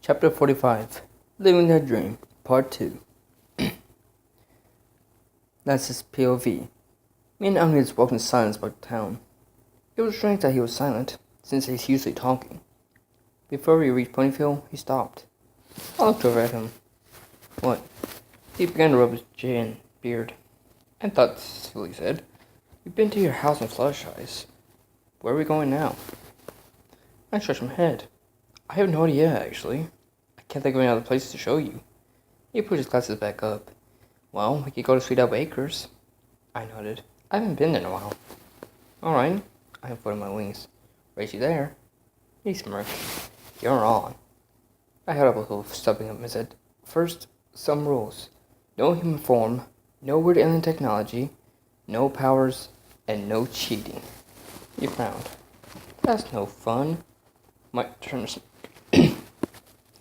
Chapter 45 Living Their Dream, Part 2. That's his POV. Me and Agnes walked in silence about the town. It was strange that he was silent, since he's usually talking. Before we reached Ponyville, he stopped. I looked over at him. What? He began to rub his chin, beard. I thought, silly said, "We've been to your house in Fluttershy's. Where are we going now?" I stretched my head. "I have no idea, actually. I can't think of any other places to show you." He put his glasses back up. "Well, we could go to Sweet Apple Acres." I nodded. "I haven't been there in a while." "Alright." I unfolded my wings. "Race you there." He smirked. "You're on." I held up a hoof, stubbing up and said, "First, some rules. No human form, no weird alien technology, no powers, and no cheating." He frowned. "That's no fun." My turn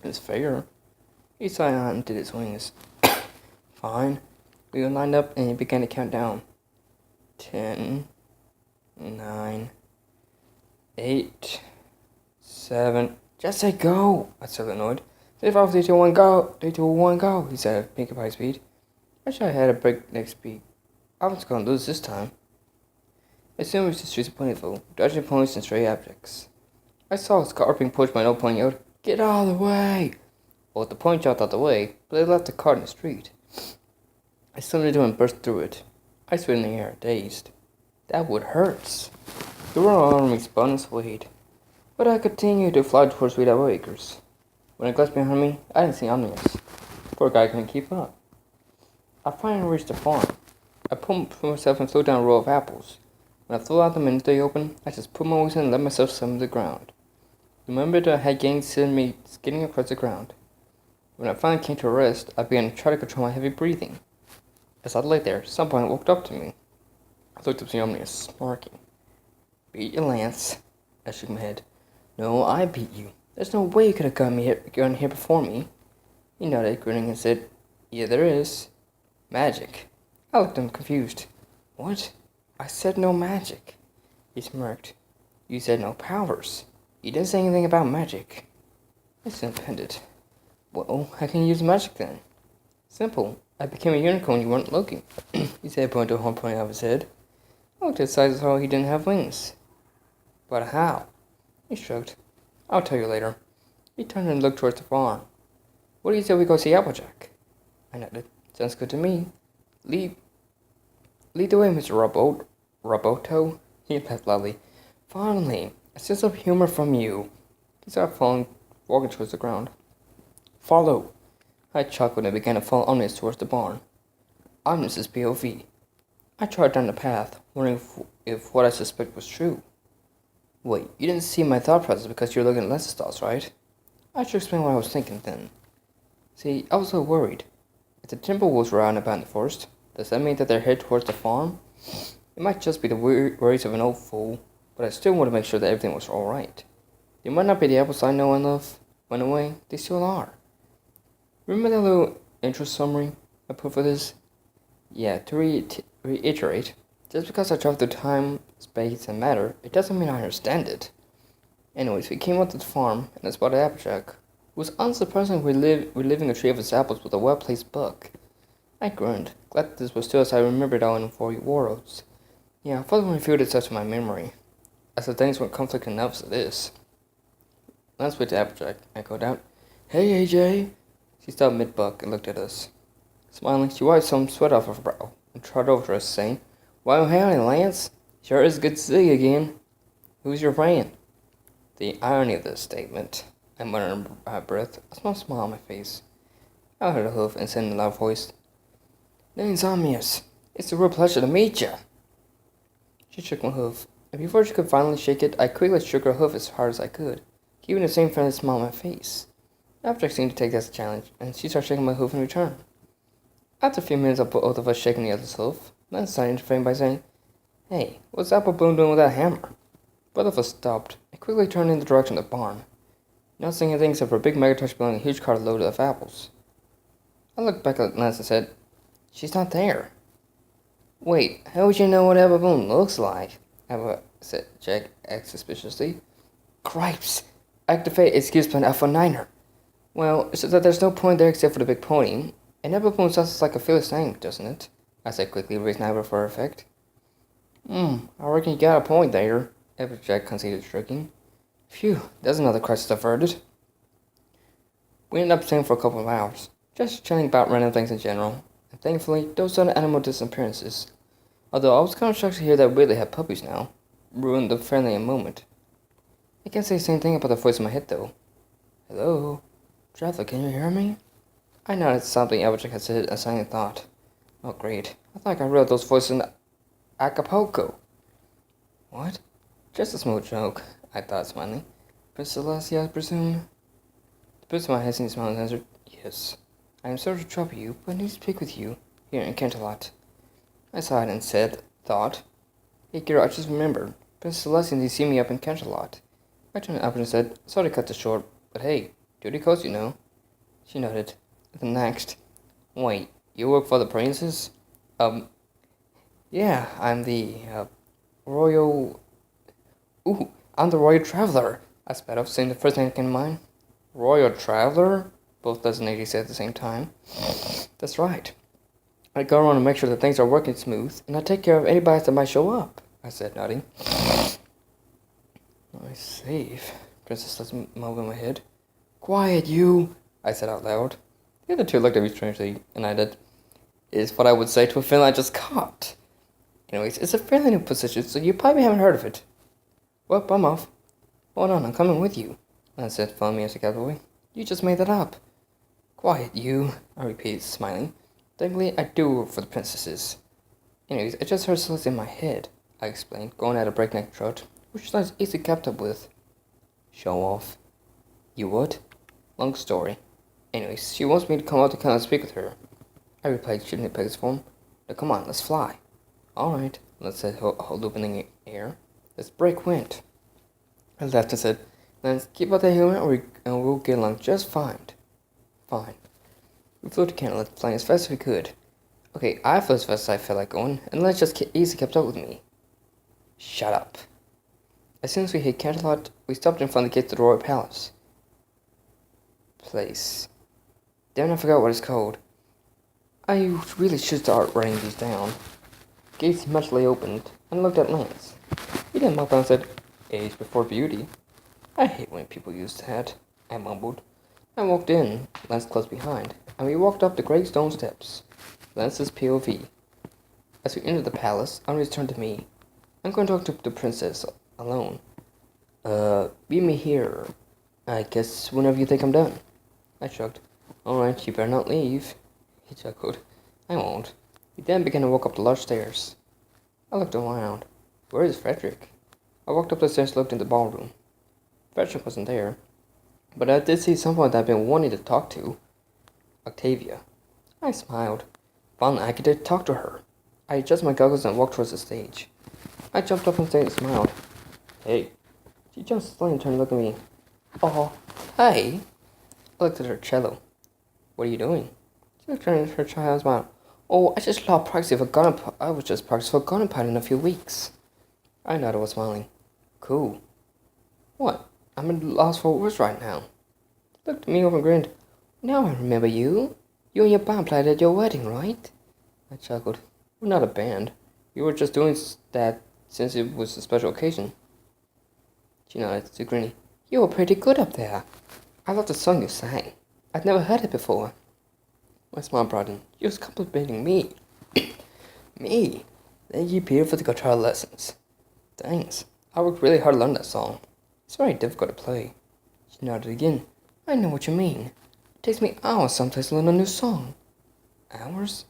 is fair. He sighed on and did his wings. "Fine." We lined up and he began to count down. 10, 9, 8, 7. "Just say go!" I said annoyed. 5, 3, 2, 1, go! 3, 2, 1, go! He said at pink high speed. I wish I had a breakneck speed. I was gonna lose this time. As soon as we reached the streets of Ponyville, dodging ponies and stray objects, I saw his car being pushed by an old pony yelled, "Get out of the way!" Well, the pony jumped out the way, but they left the cart in the street. I slammed into him and burst through it. I stood in the air, dazed. That wood hurts. The roar around me spun and swayed, but I continued to fly towards Sweet Apple Acres. When I glanced behind me, I didn't see Omnius. Poor guy couldn't keep up. I finally reached the farm. I pulled for myself and threw down a row of apples. When I threw out the minute they opened, I just put my wings in and let myself swim to the ground. Remembered I had gained me skidding across the ground. When I finally came to a rest, I began to try to control my heavy breathing. As I lay there, someone walked up to me. I looked up to Omnius, smirking. "Beat you, Lance." I shook my head. "No, I beat you. There's no way you could have gotten here before me." He nodded, grinning, and said, "Yeah, there is. Magic." I looked at him confused. "What?" "I said no magic." He smirked. "You said no powers. You didn't say anything about magic." I said pendant. "Well, how can you use magic then?" "Simple. I became a unicorn when you weren't looking." He said, pointing to a horn pointing out of his head. I looked at his size and saw he didn't have wings. "But how?" He shrugged. "I'll tell you later." He turned and looked towards the farm. "What do you say we go see Applejack?" I nodded. "Sounds good to me. Lead the way, Mr. Roboto." He laughed loudly. "Finally, a sense of humor from you." He started walking towards the ground. "Follow." I chuckled and began to follow Omnius towards the barn. Omnius's POV. I trotted down the path, wondering if what I suspected was true. "Wait, you didn't see my thought process because you were looking at Lance's thoughts, right?" I should explain what I was thinking then. See, I was so worried. If the Timberwolves were out and about in the forest, does that mean that they're headed towards the farm? It might just be the worries of an old fool, but I still want to make sure that everything was alright. They might not be the apples I know and love. Went away, they still are. Remember that little intro summary I put for this? Yeah, to reiterate, just because I travel through time, space, and matter, it doesn't mean I understand it. Anyways, we came up to the farm and I spotted Applejack. It was unsurprising reliving a tree of his apples with a well-placed buck. I grinned, glad that this was still as I remembered all in 4 worlds. Yeah, I felt revealed itself to my memory, as the things weren't conflicting enough for this. Let's wait to Applejack, I called out. "Hey, AJ!" She stopped mid-buck and looked at us. Smiling, she wiped some sweat off her brow and trotted over to us, saying, "Well, howdy, Lance. Sure is good to see you again. Who's your friend?" The irony of this statement, I muttered under my breath, a small smile on my face. I heard a hoof and said in a loud voice, "Name's Omnius. It's a real pleasure to meet you." She shook my hoof, and before she could finally shake it, I quickly shook her hoof as hard as I could, keeping the same friendly smile on my face. Applejack seemed to take that as a challenge, and she started shaking my hoof in return. After a few minutes of both of us shaking the other's hoof, Lance started interfering by saying, "Hey, what's Apple Bloom doing with that hammer?" Both of us stopped and quickly turned in the direction of the barn, not seeing anything except for a big Megatruck building a huge cart loaded of apples. I looked back at Lance and said, "She's not there." "Wait, how would you know what Apple Bloom looks like?" said Jack suspiciously. "Cripes! Activate excuse plan Alpha Niner." Well, it's just that there's no point there except for the big pony. And every pony sounds like a Philistine, doesn't it? I said quickly, raising my eyebrow for effect. I reckon you got a point there, Applejack conceded, shrugging. Phew, there's another crisis averted. We ended up staying for a couple of hours, just chatting about random things in general, and thankfully, there was no animal disappearances. Although I was kind of shocked to hear that Whitley had puppies now. Ruined the friendly moment. I can't say the same thing about the voice in my head, though. Hello? Traveler, can you hear me? I nodded at something Applejack had said a silent thought. Oh, great. I thought I read those voices in Acapulco. What? Just a small joke, I thought, smiling. Princess Celestia, I presume? The prince of my head smiled and answered, Yes. I am sorry to trouble you, but I need to speak with you, here in Canterlot. I sighed and thought, Hey, girl, I just remembered. Princess Celestia needs to see me up in Canterlot. I turned up and said, Sorry to cut this short, but hey, duty calls, you know. She nodded. The next. Wait, you work for the princess? Yeah, I'm the, royal... Ooh, I'm the royal traveler, I sped up, saying the first thing that came to mind. Royal traveler? Both Les and Lady said at the same time. That's right. I go around and make sure that things are working smooth, and I take care of anybody that might show up, I said, nodding. I save. Princess Les mumbled in my head. Quiet, you, I said out loud. The other two looked at me strangely, and I did. Is what I would say to a feeling I just caught. Anyways, it's a fairly new position, so you probably haven't heard of it. Well, I'm off. Hold on, I'm coming with you, Lance said, following me as a cowboy. You just made that up. Quiet, you, I repeated, smiling. Technically, I do work for the princesses. Anyways, I just heard Celeste in my head, I explained, going at a breakneck trot, which is not easily kept up with. Show off. You would? Long story. Anyways, she wants me to come out to kind of speak with her. I replied, shooting the Pegasus form. Now come on, let's fly. Alright, Lance said, hold open in the air. Let's break wind. I laughed and said, Lance, keep out the helmet and we'll get along just fine. Fine. We flew to Canada, flying as fast as we could. Okay, I flew as fast as I felt like going, and Lance just easily kept up with me. Shut up. As soon as we hit Canterlot, we stopped in front of the gate to the Royal Palace. Place. Damn, I forgot what it's called. I really should start writing these down. Gates muchly opened, and looked at Lance. He then mumbled and said, Age before beauty. I hate when people use that, I mumbled. I walked in, Lance close behind, and we walked up the great stone steps. Lance's POV. As we entered the palace, Henri turned to me. I'm going to talk to the princess alone. Meet me here. I guess whenever you think I'm done. I shrugged. Alright, you better not leave. He chuckled. I won't. He then began to walk up the large stairs. I looked around. Where is Frederick? I walked up the stairs and looked in the ballroom. Frederick wasn't there. But I did see someone that I've been wanting to talk to. Octavia. I smiled. Finally, I could talk to her. I adjusted my goggles and walked towards the stage. I jumped up on stage and smiled. Hey. She jumped slightly and turned to look at me. Oh, hey. I looked at her cello. What are you doing? She looked at her child and smiled. Oh, I was just practicing for garden party in a few weeks. I nodded while smiling. Cool. What? I'm at loss for words right now. Looked at me over and grinned. Now I remember you. You and your band played at your wedding, right? I chuckled. We're not a band. You were just doing that since it was a special occasion. She nodded to grinning. You were pretty good up there. I love the song you sang. I'd never heard it before. My smile broadened. You was complimenting me. Me? Thank you, Peter, for the guitar lessons. Thanks. I worked really hard to learn that song. It's very difficult to play. She nodded again. I know what you mean. It takes me hours sometimes to learn a new song. Hours?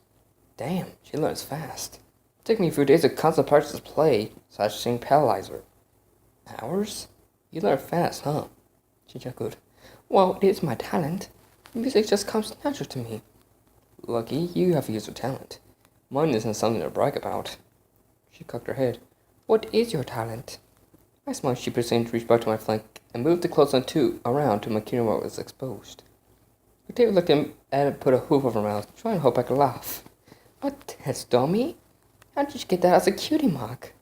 Damn, she learns fast. It took me a few days of constant practice to play, so I should sing Paralyzer. Hours? You learn fast, huh? She chuckled. Well, it is my talent. Music just comes natural to me. Lucky you have used your talent. Mine isn't something to brag about. She cocked her head. What is your talent? I smiled sheepishly and reached back to my flank and moved the clothes on around till my kimono was exposed. Octavia looked at him and put a hoof over her mouth, trying to hope I could laugh. A test dummy? How did you get that as a cutie mark?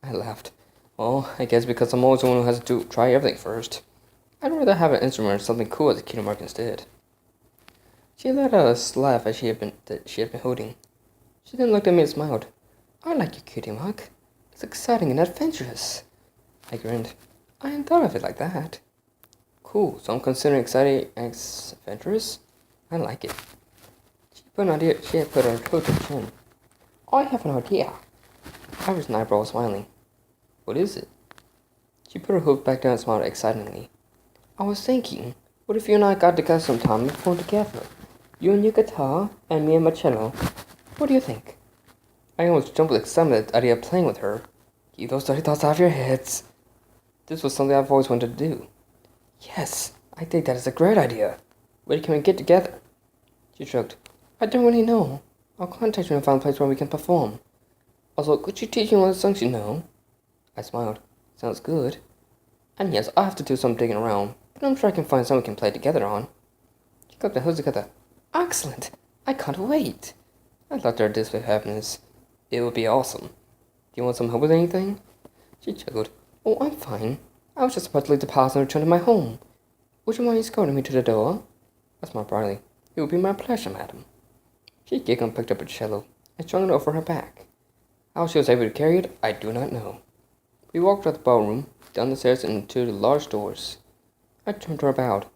I laughed. Well, I guess because I'm always the one who has to try everything first. I'd rather have an instrument or something cool as a cutie mark instead. She let out a laugh as she had been holding. She then looked at me and smiled. I like your cutie mark. It's exciting and adventurous. I grinned. I hadn't thought of it like that. Cool, so I'm considering exciting and adventurous? I like it. She had put her hood to her chin. I have an idea. I raised an eyebrow, smiling. What is it? She put her hood back down and smiled excitedly. I was thinking, what if you and I got together sometime and performed together? You and your guitar, and me and my cello. What do you think? I almost jumped with excitement at the idea of playing with her. Keep those dirty thoughts out of your heads. This was something I've always wanted to do. Yes, I think that is a great idea. When can we get together? She shrugged. I don't really know. I'll contact you and find a place where we can perform. Also, could you teach me one of the songs you know? I smiled. Sounds good. And yes, I'll have to do some digging around, but I'm sure I can find something we can play together on. She clapped her hands together. Excellent! I can't wait! I looked at her display of happiness. It would be awesome. Do you want some help with anything? She chuckled. Oh, I'm fine. I was just about to leave the palace and return to my home. Would you mind escorting me to the door? I smiled brightly. It would be my pleasure, madam. She giggled and picked up a cello and strung it over her back. How she was able to carry it, I do not know. We walked out the ballroom, down the stairs, and into the large doors. I turned to her and bowed.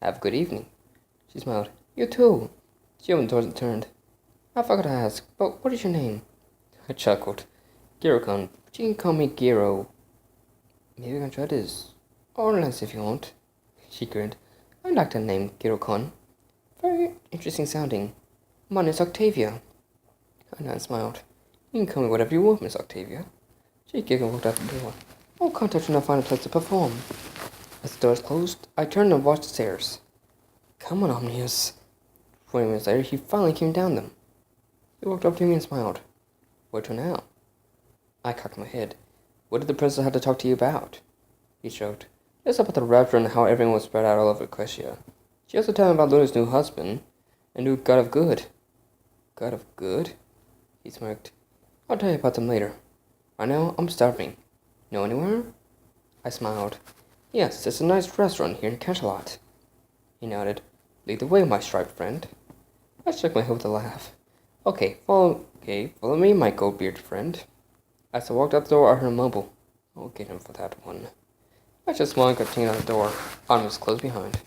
Have a good evening. She smiled. You too. She opened the doors and turned. I forgot to ask, but what is your name? I chuckled. Girocon, but you can call me Giro. Maybe I can try this. Or less if you want. She grinned. I like the name Girocon. Very interesting sounding. My name's Octavia. I nodded and smiled. You can call me whatever you want, Miss Octavia. She giggled and walked out the door. I'll contact you and find a place to perform. As the doors closed, I turned and watched the stairs. Come on, Omnius. 20 minutes later, he finally came down them. He walked up to me and smiled. What to now? I cocked my head. What did the princess have to talk to you about? He shrugged. Just about the rapture and how everyone was spread out all over Equestria. She also told him about Luna's new husband, a new god of good. God of good? He smirked. I'll tell you about them later. Right now, I'm starving. Know anywhere? I smiled. Yes, there's a nice restaurant here in Canterlot. He nodded. Lead the way, my striped friend. I shook my head with a laugh. Okay, follow me, my gold-bearded friend. As I walked out the door, I heard him mumble. I'll get him for that one. I just smiled and continued out the door. Arm was closed behind.